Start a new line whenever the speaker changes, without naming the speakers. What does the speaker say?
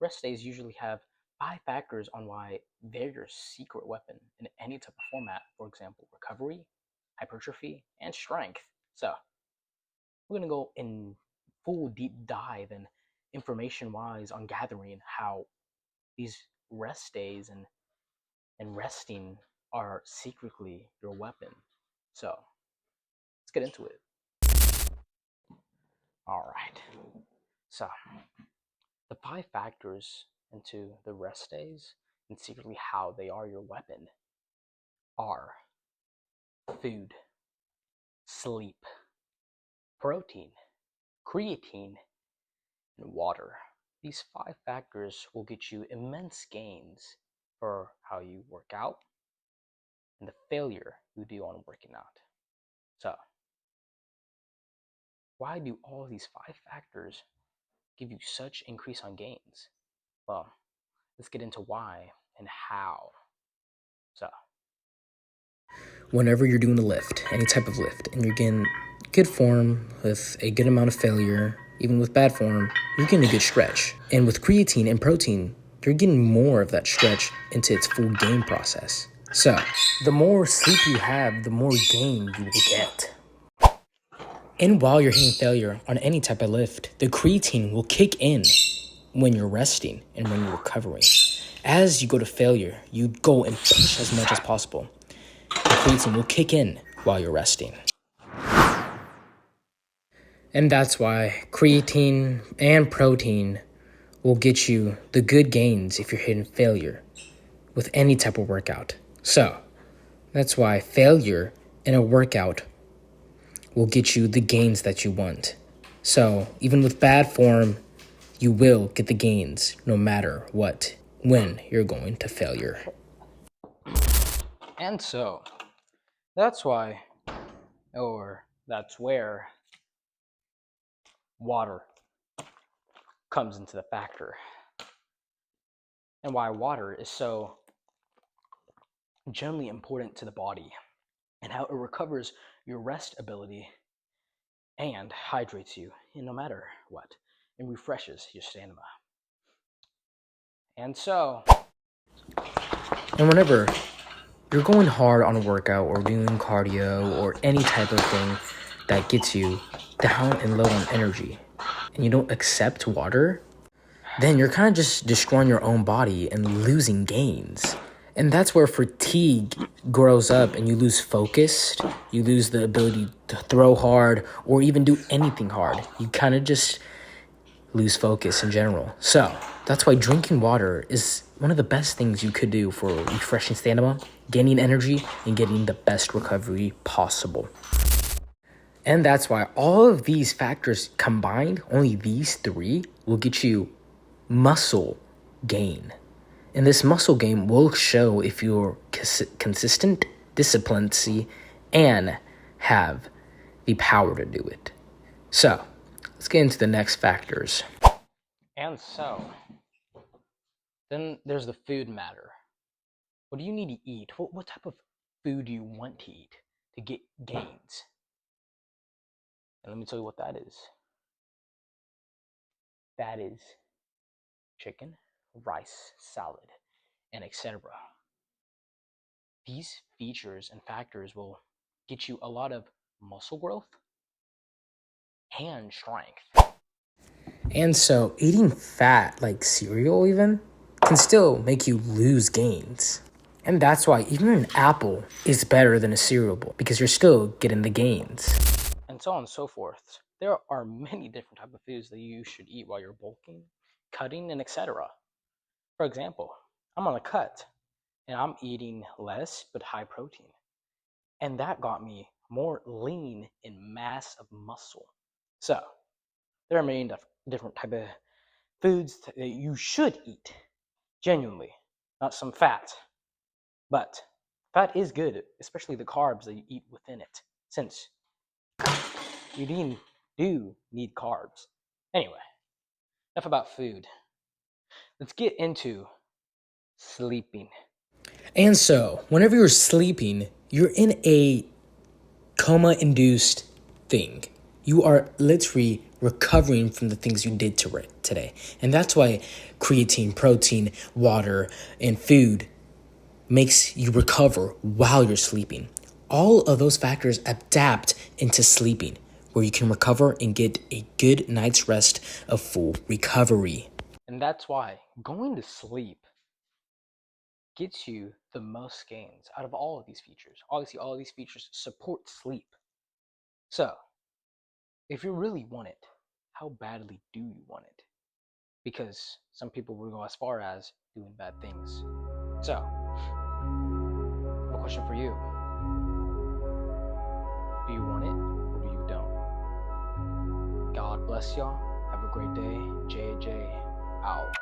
rest days usually have 5 factors on why they're your secret weapon in any type of format. For example, recovery, hypertrophy, and strength. So we're gonna go in full deep dive and information wise on gathering how these rest days and resting are secretly your weapon. So let's get into it. All right. So the 5 factors into the rest days and secretly how they are your weapon are food, sleep, protein, creatine, and water. These 5 factors will get you immense gains for how you work out and the failure you do on working out. So, why do all these 5 factors give you such increase on gains? Well, let's get into why and how. So,
whenever you're doing a lift, any type of lift, and you're getting good form with a good amount of failure, even with bad form, you're getting a good stretch. And with creatine and protein, you're getting more of that stretch into its full gain process. So, the more sleep you have, the more gain you will get. And while you're hitting failure on any type of lift, the creatine will kick in when you're resting and when you're recovering. As you go to failure, you go and push as much as possible. The creatine will kick in while you're resting. And that's why creatine and protein will get you the good gains if you're hitting failure with any type of workout. So that's why failure in a workout will get you the gains that you want. So even with bad form, you will get the gains no matter what when you're going to failure.
and so that's why, or that's where water comes into the factor, and why water is so generally important to the body, and how it recovers your rest ability and hydrates you in no matter what, and refreshes your stamina. And so,
And whenever you're going hard on a workout or doing cardio or any type of thing that gets you down and low on energy, and you don't accept water, then you're kind of just destroying your own body and losing gains. And that's where fatigue grows up and you lose focus, you lose the ability to throw hard or even do anything hard. You kind of just lose focus in general. So that's why drinking water is one of the best things you could do for refreshing stamina, gaining energy, and getting the best recovery possible. And that's why all of these factors combined, only these three, will get you muscle gain. And this muscle gain will show if you're consistent, disciplined, and have the power to do it. So let's get into the next factors.
and so, then there's the food matter. What do you need to eat? What type of food do you want to eat to get gains? And let me tell you what that is. That is chicken, rice, salad, and etc. These features and factors will get you a lot of muscle growth and strength.
And so eating fat like cereal even can still make you lose gains. And that's why even an apple is better than a cereal bowl because you're still getting the gains.
And so on and so forth. There are many different type of foods that you should eat while you're bulking, cutting, and etc. For example, I'm on a cut and I'm eating less but high protein. And that got me more lean and mass of muscle. So there are many different type of foods that you should eat, genuinely, not some fat. But fat is good, especially the carbs that you eat within it, since you do need carbs. Anyway, enough about food. Let's get into sleeping.
And so whenever you're sleeping, you're in a coma-induced thing. You are literally recovering from the things you did today. And that's why creatine, protein, water, and food makes you recover while you're sleeping. All of those factors adapt into sleeping, where you can recover and get a good night's rest of full recovery.
And that's why going to sleep gets you the most gains out of all of these features. Obviously, all of these features support sleep. So, if you really want it, how badly do you want it? Because some people will go as far as doing bad things. So, I have a question for you. Do you want it or do you don't? God bless y'all. Have a great day. JJ out.